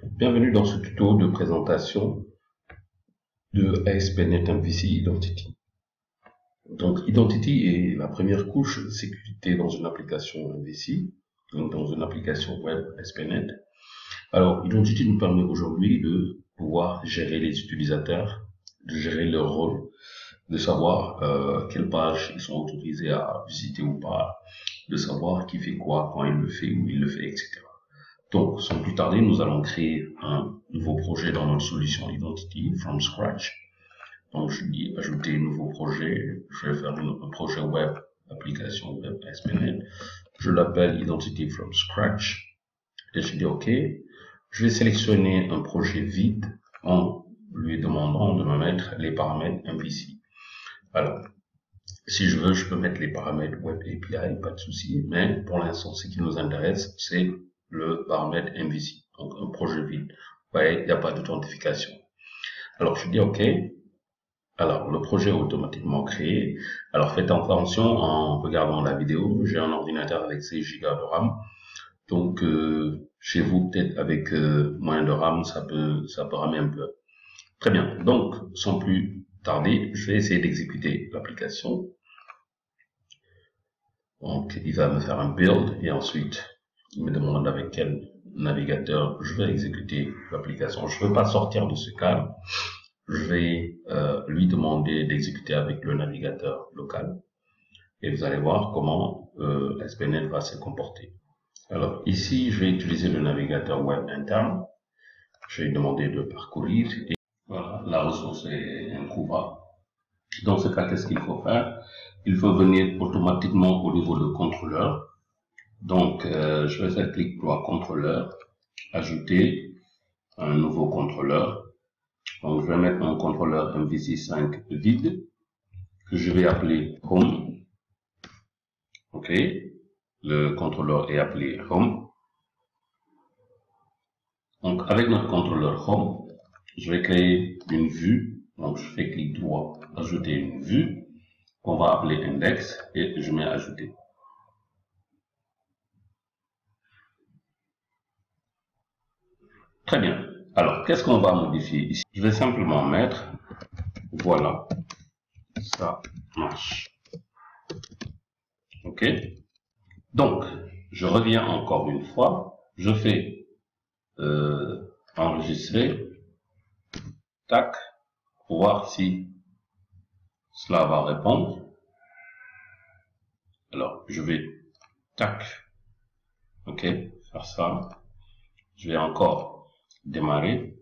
Bienvenue dans ce tuto de présentation de ASP.NET MVC Identity. Donc, Identity est la première couche de sécurité dans une application MVC, donc dans une application web ASP.NET. Alors, Identity nous permet aujourd'hui de pouvoir gérer les utilisateurs, de gérer leur rôle, de savoir quelles pages ils sont autorisés à visiter ou pas, de savoir qui fait quoi, quand il le fait, où il le fait, etc. Donc, sans plus tarder, nous allons créer un nouveau projet dans notre solution Identity from scratch. Donc, je dis ajouter un nouveau projet. Je vais faire un projet web, application web ASP.NET. Je l'appelle Identity from scratch. Et je dis OK. Je vais sélectionner un projet vide en lui demandant de me mettre les paramètres MVC. Alors, si je veux, je peux mettre les paramètres Web API, pas de souci. Mais pour l'instant, ce qui nous intéresse, c'est le paramètre MVC, donc un projet vide. Vous voyez, il n'y a pas d'authentification. Alors, je dis OK. Alors, le projet est automatiquement créé. Alors, faites attention en regardant la vidéo. J'ai un ordinateur avec 6 Go de RAM. Donc, chez vous, peut-être avec moins de RAM, ça peut ramer un peu. Très bien. Donc, sans plus tarder, je vais essayer d'exécuter l'application. Donc, il va me faire un build et ensuite, il me demande avec quel navigateur je vais exécuter l'application. Je ne veux pas sortir de ce cadre. Je vais lui demander d'exécuter avec le navigateur local. Et vous allez voir comment ASP.NET va se comporter. Alors, ici, je vais utiliser le navigateur web interne. Je vais lui demander de parcourir. Et voilà, la ressource est introuvable. Dans ce cas, qu'est-ce qu'il faut faire? Il faut venir automatiquement au niveau de contrôleur. Donc, je vais faire clic droit contrôleur, ajouter un nouveau contrôleur. Donc, je vais mettre un contrôleur MVC5 vide que je vais appeler Home. OK. Le contrôleur est appelé Home. Donc, avec notre contrôleur Home, je vais créer une vue. Donc, je fais clic droit, ajouter une vue qu'on va appeler Index et je mets ajouter. Très bien. Alors, qu'est-ce qu'on va modifier ici? Je vais simplement mettre, voilà, ça marche. OK? Donc, je reviens encore une fois. Je fais enregistrer, tac, pour voir si cela va répondre. Alors, je vais, tac, OK, faire ça. Je vais encore démarrer,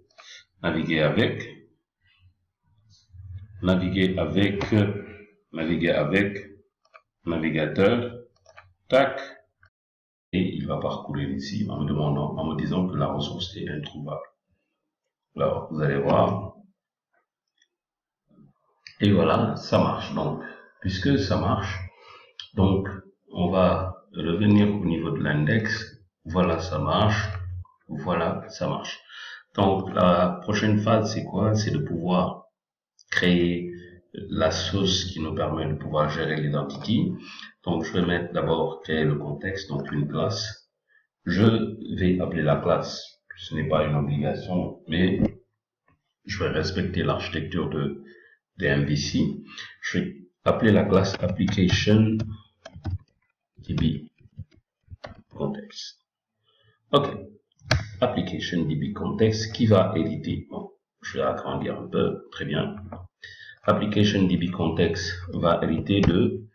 naviguer avec, navigateur, tac, et il va parcourir ici en me disant que la ressource est introuvable. Alors, vous allez voir. Et voilà, ça marche. Donc, puisque ça marche, donc, on va revenir au niveau de l'index. Voilà, ça marche. Voilà, ça marche. Donc, la prochaine phase, c'est quoi? C'est de pouvoir créer la source qui nous permet de pouvoir gérer l'identity. Donc, je vais mettre d'abord créer le contexte, donc une classe. Je vais appeler la classe. Ce n'est pas une obligation, mais je vais respecter l'architecture de MVC. Je vais appeler la classe application DB context. OK. Application DB context qui va hériter. Bon, je vais agrandir un peu. Très bien. Application DB context va hériter de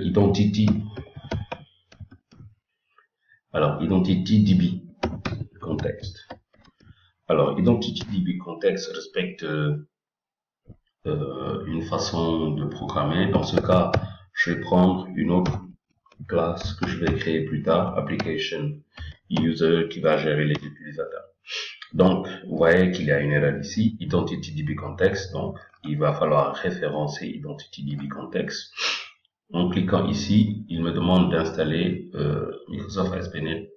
identity. Alors, identity DB context. Alors, identity DB context respecte une façon de programmer. Dans ce cas, je vais prendre une autre classe que je vais créer plus tard, application user, qui va gérer les utilisateurs. Donc, vous voyez qu'il y a une erreur ici, identity DB context. Donc, il va falloir référencer identity DB context. En cliquant ici, il me demande d'installer Microsoft ASP.NET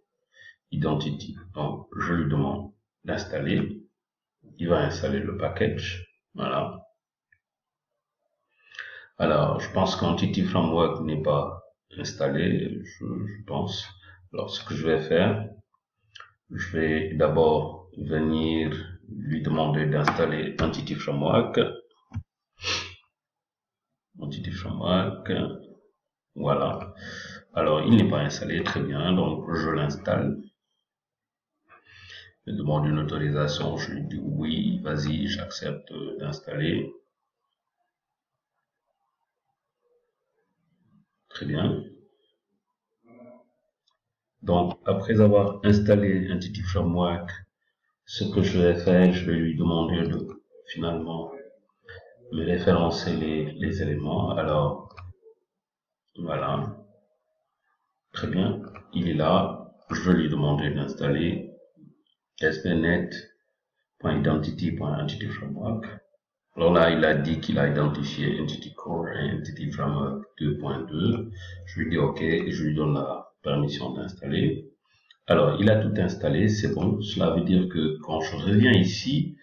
Identity. Donc, je lui demande d'installer. Il va installer le package. Voilà. Alors, je pense qu'Entity Framework n'est pas installé, je pense. Alors, ce que je vais faire, je vais d'abord venir lui demander d'installer Entity Framework. Entity Framework, voilà. Alors, il n'est pas installé, très bien, donc je l'installe. Je demande une autorisation, je lui dis oui, vas-y, j'accepte d'installer. Très bien. Donc, après avoir installé Entity Framework, ce que je vais faire, je vais lui demander de finalement me référencer les éléments. Alors, voilà. Très bien. Il est là. Je vais lui demander d'installer spnet.identity.entityFramework. Alors là, il a dit qu'il a identifié Entity Core et Entity Framework 2.2. Je lui dis OK et je lui donne la permission d'installer. Alors, il a tout installé, c'est bon. Cela veut dire que quand je reviens ici,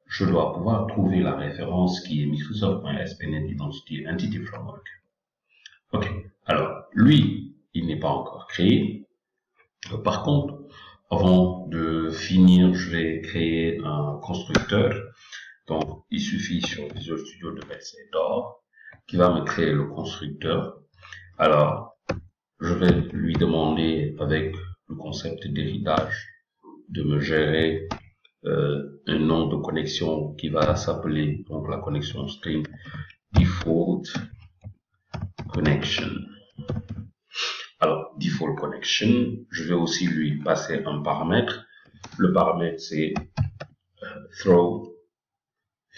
je dois pouvoir trouver la référence qui est Microsoft.spnet Identity Entity Framework. OK. Alors, lui, il n'est pas encore créé. Par contre, avant de finir, je vais créer un constructeur. Donc, il suffit sur Visual Studio de baisser d'or qui va me créer le constructeur. Alors, je vais lui demander avec le concept d'héritage de me gérer un nom de connexion qui va s'appeler donc la connexion string default connection. Alors, default connection, je vais aussi lui passer un paramètre. Le paramètre, c'est throw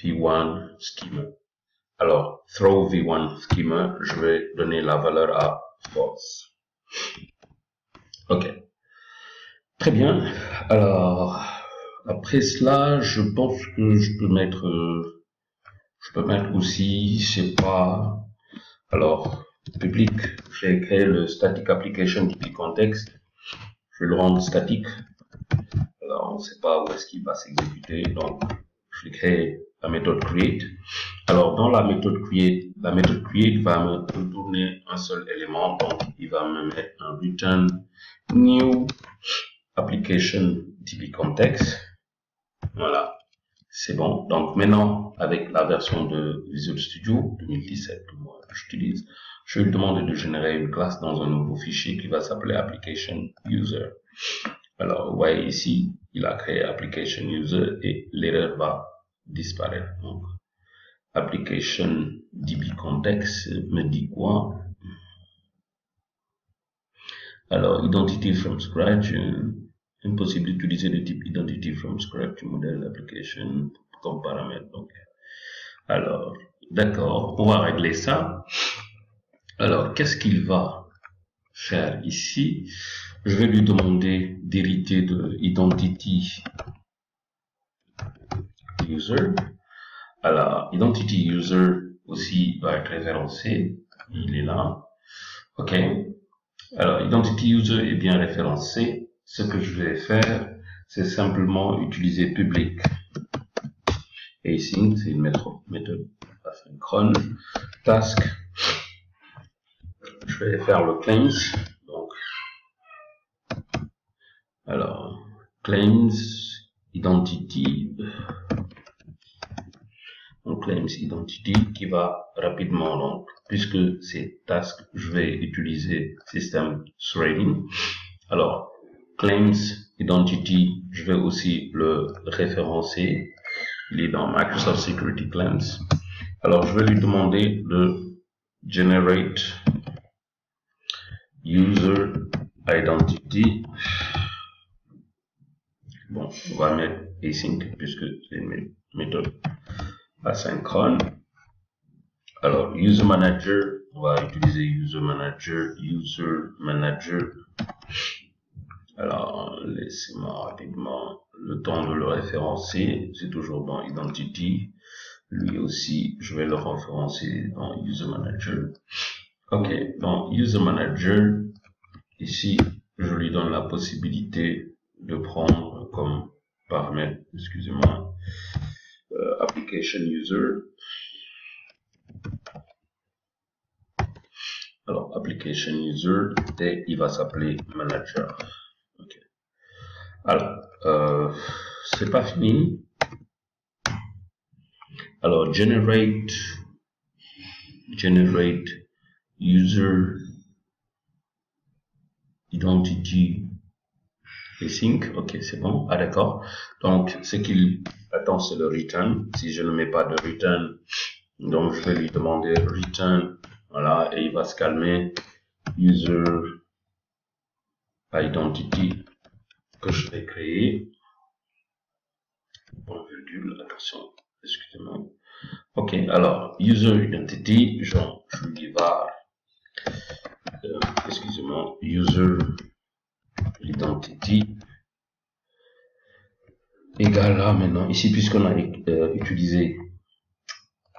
v1 schema. Alors, throw v1 schema, je vais donner la valeur à false. OK. Très bien. Alors, après cela, je pense que je peux mettre aussi, je sais pas, alors, public, je vais créer le static application DB context. Je vais le rendre statique. Alors, on ne sait pas où est-ce qu'il va s'exécuter. Donc, je vais créer la méthode create. Alors, dans la méthode create va me retourner un seul élément. Donc, il va me mettre un return new application DB context. Voilà. C'est bon. Donc, maintenant, avec la version de Visual Studio 2017 que moi j'utilise, je vais lui demander de générer une classe dans un nouveau fichier qui va s'appeler application user. Alors, vous voyez ici, il a créé application user et l'erreur va disparaître. Donc, application DB context me dit quoi? Alors, identity from scratch, impossible d'utiliser le type identity from scratch modèle application comme paramètre. Donc, alors, d'accord, on va régler ça. Alors, qu'est-ce qu'il va faire ici? Je vais lui demander d'hériter de identity user. Alors, identity user aussi va être référencé. Il est là. OK. Alors, identity user est bien référencé. Ce que je vais faire, c'est simplement utiliser public. Async, c'est une méthode asynchrone. Task. Je vais faire le claims. Donc, alors, claims identity. Donc, claims identity qui va rapidement, donc, puisque c'est task, je vais utiliser system threading. Alors, claims identity, je vais aussi le référencer. Il est dans Microsoft Security Claims. Alors, je vais lui demander de generate user identity. Bon, on va mettre async puisque c'est une méthode asynchrone. Alors, user manager, on va utiliser user manager. Alors, laissez-moi rapidement le temps de le référencer. C'est toujours dans identity. Lui aussi, je vais le référencer dans user manager. OK, dans user manager, ici, je lui donne la possibilité de prendre comme paramètre, excusez-moi, application user. Alors, application user, et il va s'appeler manager. Okay. Alors, c'est pas fini. Alors, generate user identity async. Ok, c'est bon. Ah, d'accord. Donc, ce qu'il attend, c'est le return. Si je ne mets pas de return, donc je vais lui demander return. Voilà, et il va se calmer. User identity que je vais créer. Point virgule, attention, excusez-moi. Ok, alors, user identity, genre, je lui var, excusez-moi, user identity égale là maintenant, ici, puisqu'on a utilisé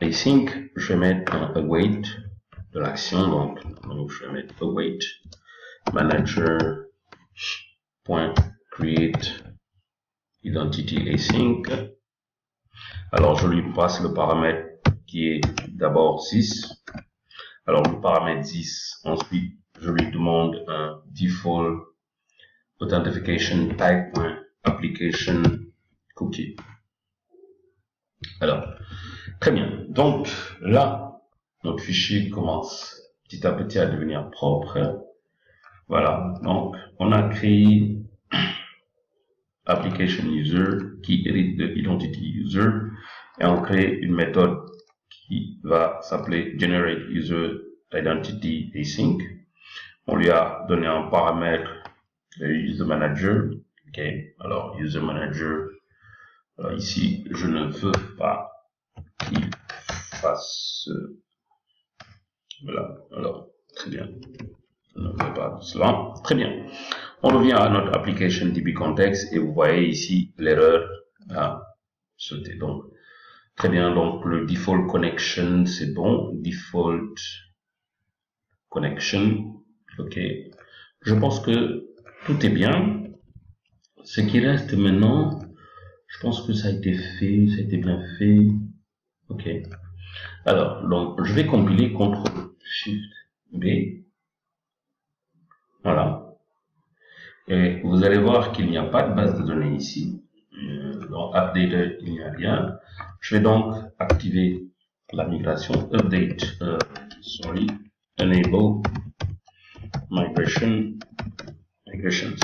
async, je vais mettre un await de l'action, donc je vais mettre await manager point create identity async. Alors, je lui passe le paramètre qui est d'abord 6. Alors, le paramètre 10, ensuite, je lui demande un default authentication type.application cookie. Alors, très bien. Donc, là, notre fichier commence petit à petit à devenir propre. Voilà. Donc, on a créé application user qui hérite de identity user et on crée une méthode qui va s'appeler generate user identity async. On lui a donné un paramètre de user manager. Ok, alors user manager. Alors ici, je ne veux pas qu'il fasse. Voilà. Alors très bien. Je ne veux pas cela. Très bien. On revient à notre application DB context et vous voyez ici l'erreur à sauter. Donc très bien. Donc le default connection c'est bon. Default connection. Ok. Je pense que tout est bien. Ce qui reste maintenant, je pense que ça a été fait, ça a été bien fait. Ok. Alors, donc, je vais compiler CTRL-SHIFT-B. Voilà. Et vous allez voir qu'il n'y a pas de base de données ici. Dans Updated, il n'y a rien. Je vais donc activer la migration. Enable migrations.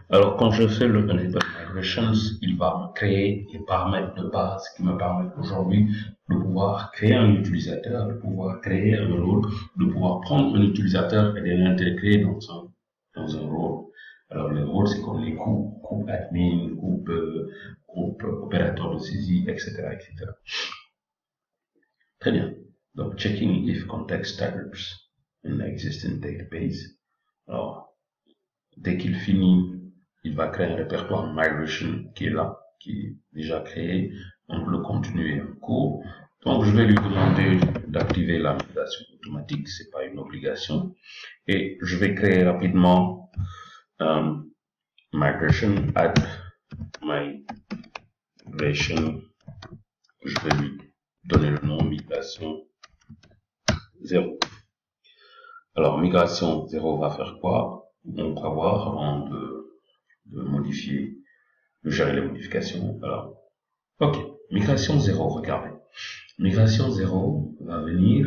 Alors, quand je fais le Enable Migrations, il va me créer les paramètres de base qui me permettent aujourd'hui de pouvoir créer un utilisateur, de pouvoir créer un rôle, de pouvoir prendre un utilisateur et de l'intégrer dans un rôle. Alors, les rôles, c'est comme les groupes admin, groupe opérateur de saisie, etc., etc. Très bien. Donc, checking if context types in existing database. Alors, dès qu'il finit, il va créer un répertoire migration qui est là, qui est déjà créé. Donc, le contenu est en cours. Donc, je vais lui demander d'activer la migration automatique. C'est pas une obligation. Et je vais créer rapidement migration add migration. Je vais lui donner le nom migration 0. Alors, migration 0 va faire quoi? On va voir avant de modifier, de gérer les modifications. Alors, ok, migration 0, regardez. Migration 0 va venir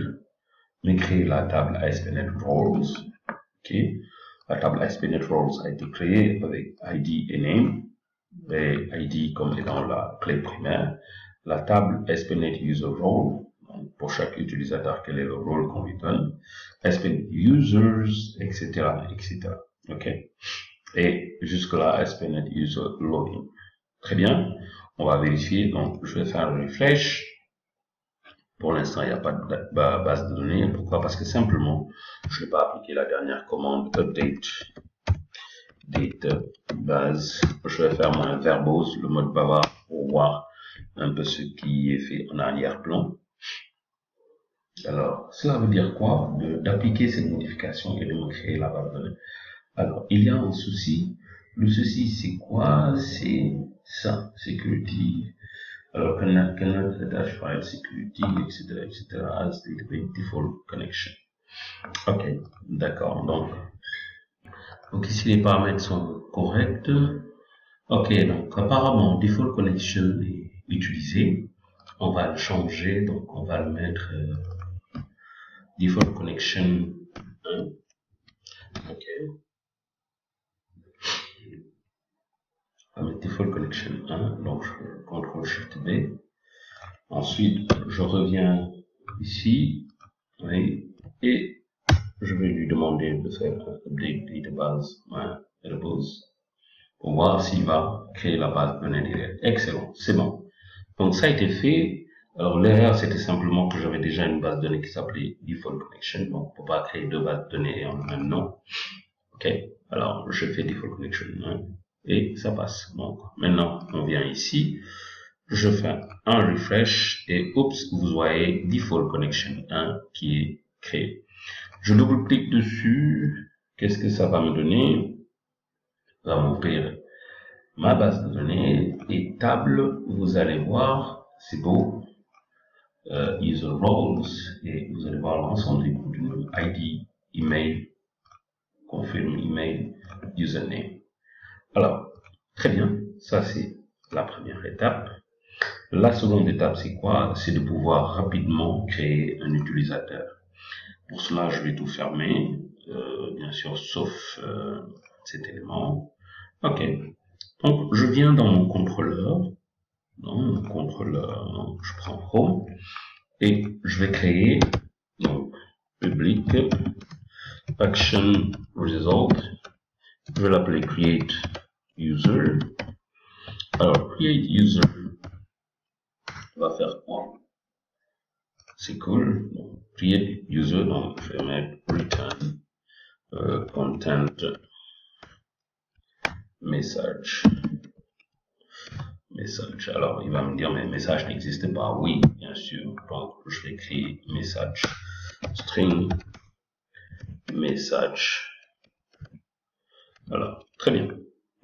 me créer la table ASP.NET Roles. Ok, la table ASP.NET Roles a été créée avec ID et name, et ID comme étant la clé primaire. La table ASP.NET User Role, donc pour chaque utilisateur, quel est le rôle qu'on lui donne. ASP.NET Users, etc., etc. Ok. Et jusque-là, ASP.NET User Login. Très bien. On va vérifier. Donc, je vais faire un refresh. Pour l'instant, il n'y a pas de base de données. Pourquoi? Parce que simplement, je n'ai pas appliqué la dernière commande update date base. Je vais faire mon verbose, le mode bavard, pour voir un peu ce qui est fait en arrière-plan. Alors, cela veut dire quoi? D'appliquer cette modification et de me créer la base de données. Alors, il y a un souci. Le souci, c'est quoi? C'est ça, security. Alors, cannot attach file security, etc., etc., as database default connection. Ok, d'accord. Donc ici, les paramètres sont corrects. Ok, donc apparemment default connection est utilisé. On va le changer, donc on va le mettre default connection 1. Ok. On va mettre default connection 1, donc je CTRL SHIFT B. Ensuite, je reviens ici, oui, et je vais lui demander de faire un update database, pour voir s'il va créer la base de données directe. Excellent, c'est bon. Donc ça a été fait. Alors l'erreur, c'était simplement que j'avais déjà une base de données qui s'appelait default connection, donc on ne peut pas créer deux bases de données en le même nom. Ok, alors je fais default connection 1 et ça passe. Donc maintenant, on vient ici, je fais un refresh et oups, vous voyez default connection 1 qui est créé. Je double-clique dessus. Qu'est-ce que ça va me donner? Ça va m'ouvrir ma base de données et table. Vous allez voir, c'est beau. User roles et vous allez voir l'ensemble des contenus. ID, email, confirm email, username. Alors, très bien. Ça, c'est la première étape. La seconde étape, c'est quoi? C'est de pouvoir rapidement créer un utilisateur. Pour cela, je vais tout fermer, bien sûr, sauf cet élément. Ok. Donc, je viens dans mon contrôleur. Dans mon contrôleur, je prends Chrome et je vais créer donc public action result. Je vais l'appeler create user. Alors, create user va faire quoi? C'est cool. Donc, create user, donc je vais mettre return content message. Alors, il va me dire, mais message n'existe pas. Oui, bien sûr. Donc, je vais créer message string message. Alors, très bien.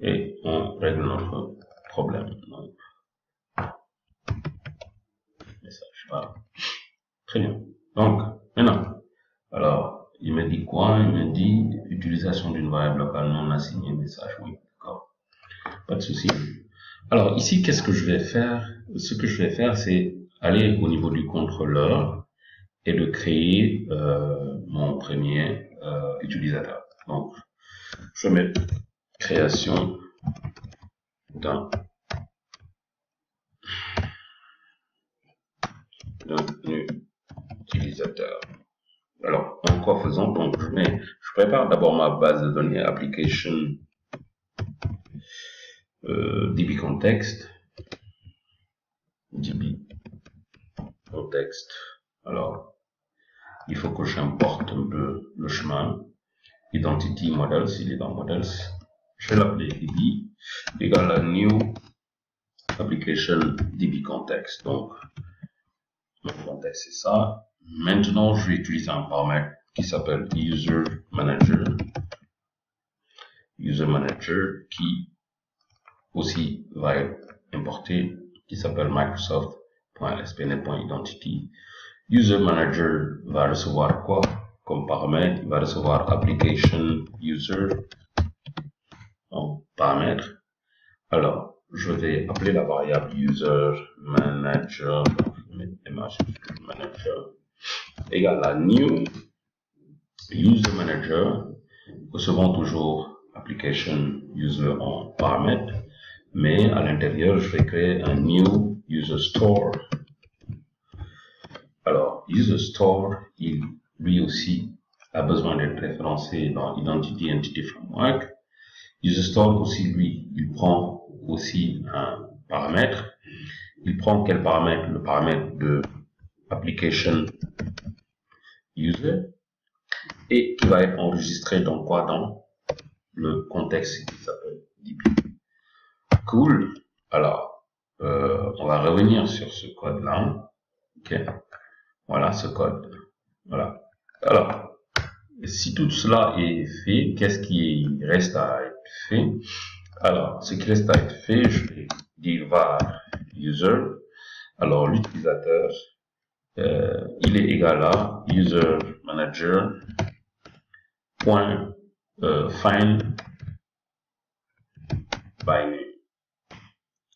Et on règle notre problème. Donc, message. Voilà. Très bien. Donc, maintenant, alors, il me dit quoi? Il me dit utilisation d'une variable locale non assignée message. Oui, d'accord. Pas de souci. Alors, ici, qu'est-ce que je vais faire? Ce que je vais faire, c'est aller au niveau du contrôleur et de créer mon premier utilisateur. Donc, je vais mettre création d'un utilisateur. Alors, en quoi faisant? Donc, je prépare d'abord ma base de données application DB context. DB context. Alors, il faut que j'importe un peu le chemin. Identity models, il est dans models. Je vais l'appeler DB égale à new application DB context. Donc, le contexte c'est ça. Maintenant, je vais utiliser un paramètre qui s'appelle user manager. User manager qui aussi va être importé, qui s'appelle Microsoft.spnet.identity. User manager va recevoir quoi comme paramètre? Il va recevoir application user en paramètre. Alors, je vais appeler la variable user manager, manager égale à new user manager, recevant toujours application user en paramètre, mais à l'intérieur, je vais créer un new user store. Alors, user store, il, lui aussi, a besoin d'être référencé dans Identity Entity Framework. User store aussi, lui, il prend aussi un paramètre. Il prend quel paramètre? Le paramètre de application user et qui va être enregistré dans quoi? Dans le contexte qui s'appelle DB. Cool. Alors, on va revenir sur ce code-là. Ok. Voilà ce code. Voilà. Alors, si tout cela est fait, qu'est-ce qui reste à être fait? Alors, ce qui reste à être fait, je vais dire var user. Alors, l'utilisateur, il est égal à user manager point find by name.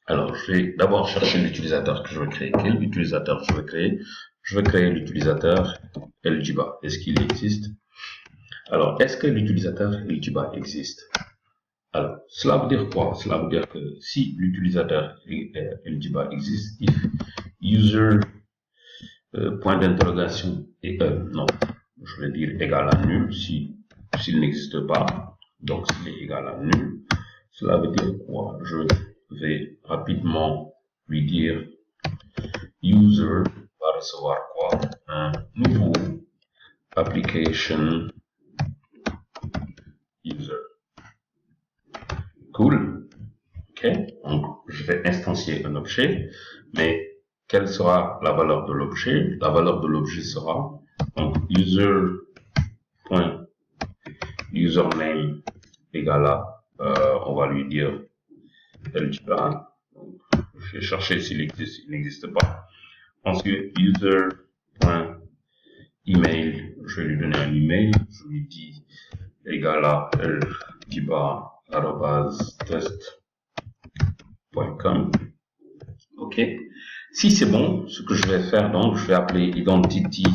Alors, je vais d'abord chercher l'utilisateur que je veux créer. Quel utilisateur je veux créer? Je veux créer l'utilisateur Elgiba. Est-ce qu'il existe? Alors, est-ce que l'utilisateur Elgiba existe? Alors, cela veut dire quoi? Cela veut dire que si l'utilisateur Elgiba existe, if user point d'interrogation et non, je vais dire égal à nul si s'il n'existe pas. Donc, s'il est égal à nul, cela veut dire quoi? Je vais rapidement lui dire user va recevoir quoi? Un nouveau application user. Cool. Ok. Donc, je vais instancier un objet, mais quelle sera la valeur de l'objet? La valeur de l'objet sera donc user.username égale à, on va lui dire Elgiba. Je vais chercher s'il existe, il n'existe pas. Ensuite, user.email, je vais lui donner un email, je lui dis égal à elgiba@test.com. Ok. Si c'est bon, ce que je vais faire, donc, je vais appeler identity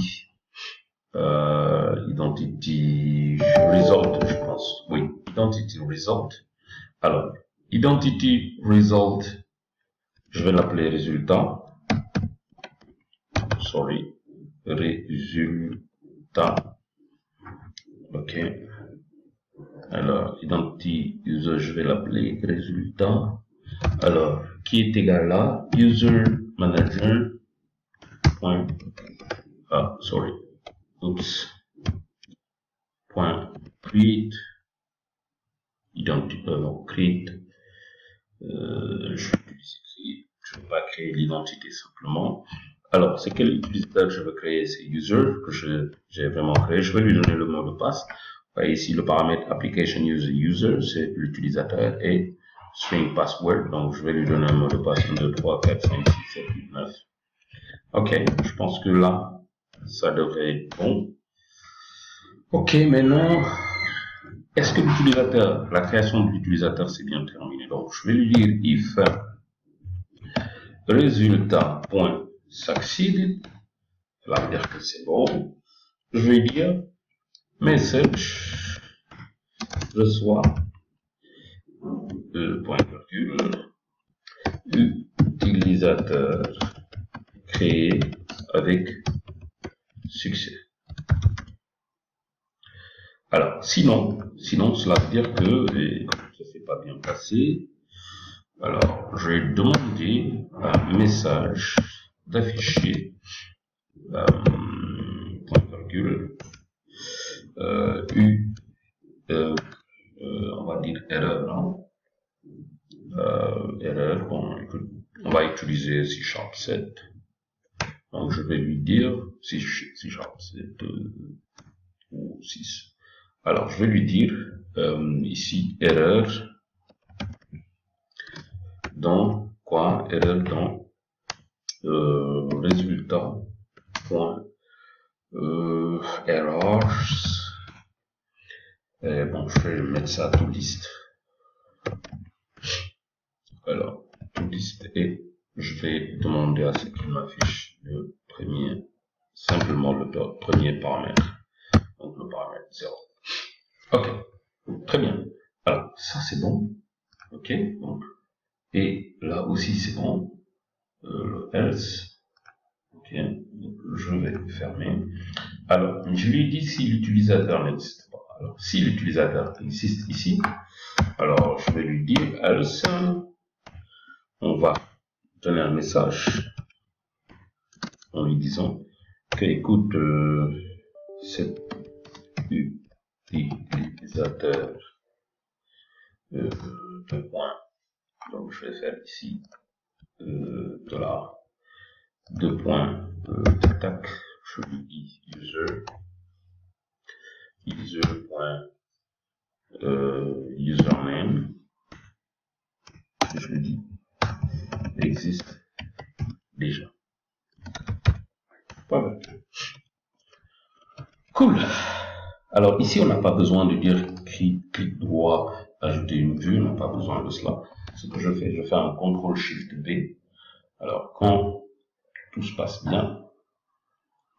result, je pense. Oui, identity result. Alors, identity result, je vais l'appeler résultat. Sorry, résultat. Ok. Alors, identity user, je vais l'appeler résultat. Alors, qui est égal à user manager. Sorry. Oops. Point create. Identity, create. Je vais pas créer l'identité simplement. Alors, c'est quel utilisateur que je veux créer? C'est user que j'ai vraiment créé. Je vais lui donner le mot de passe. Voyez ici le paramètre application user, c'est l'utilisateur et string password. Donc, je vais lui donner un mot de passe 1, 2, 3, 4, 5, 6, 7, 8, 9. Ok, je pense que là, ça devrait être bon. Ok, maintenant, est-ce que l'utilisateur, la création de l'utilisateur, c'est bien terminé? Donc, je vais lui dire if résultat.succeeded, cela veut dire que c'est bon. Je vais dire message reçoit point virgule utilisateur créé avec succès. Alors, sinon, cela veut dire que ça s'est pas bien passé. Alors, je vais demander un message d'afficher point virgule on va dire erreur, non? Erreur, bon, écoute, on va utiliser C# 7. Donc, je vais lui dire C# 7 ou 6. Alors, je vais lui dire ici erreur dans quoi? Erreur dans résultat point errors. Bon, je vais mettre ça to list. Alors, to list et je vais demander à ce qu'il m'affiche le premier, simplement le premier paramètre. Donc le paramètre 0. Ok, très bien. Alors, ça c'est bon. Ok, donc, et là aussi c'est bon. Le else. Ok, donc, je vais fermer. Alors, je lui dis si l'utilisateur n'existe pas. Alors, si l'utilisateur existe ici, alors je vais lui dire else. On va donner un message en lui disant que, écoute, cet utilisateur de points. Donc, je vais faire ici $, 2 points, tac tac, je lui dis username, je lui dis existe déjà. Voilà. Cool. Alors ici, on n'a pas besoin de dire clic droit, ajouter une vue, on n'a pas besoin de cela. ce que je fais un CTRL-SHIFT-B. Alors, quand tout se passe bien,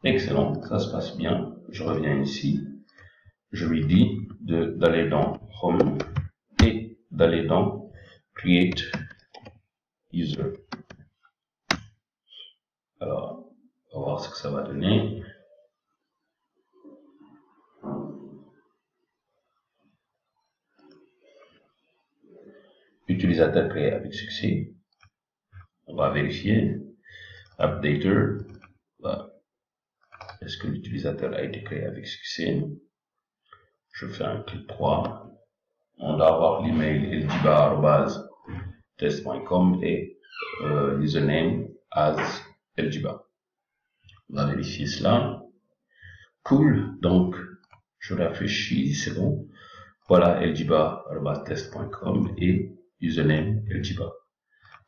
excellent, ça se passe bien, je reviens ici, je lui dis d'aller dans Home et d'aller dans Create User. Alors, on va voir ce que ça va donner. Utilisateur créé avec succès. On va vérifier. Updater. Est-ce que l'utilisateur a été créé avec succès? Je fais un clic droit. On doit avoir l'email eljiba@test.com et username as eljiba. On va vérifier cela. Cool. Donc, je rafraîchis, c'est bon. Voilà, eljiba@test.com et username eljiba.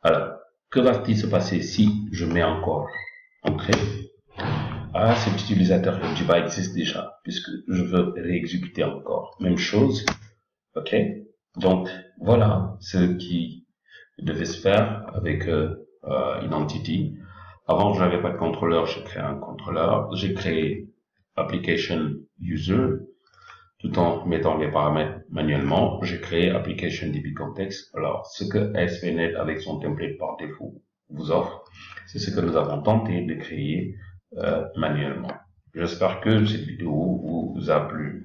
Alors, que va-t-il se passer si je mets encore entrée? Ah, cet utilisateur eljiba existe déjà, puisque je veux réexécuter encore. Même chose. OK? Donc, voilà ce qui devait se faire avec Identity. Avant, je n'avais pas de contrôleur, j'ai créé un contrôleur. J'ai créé Application User. Tout en mettant les paramètres manuellement, j'ai créé Application DB Context. Alors, ce que ASP.NET avec son template par défaut vous offre, c'est ce que nous avons tenté de créer manuellement. J'espère que cette vidéo vous a plu.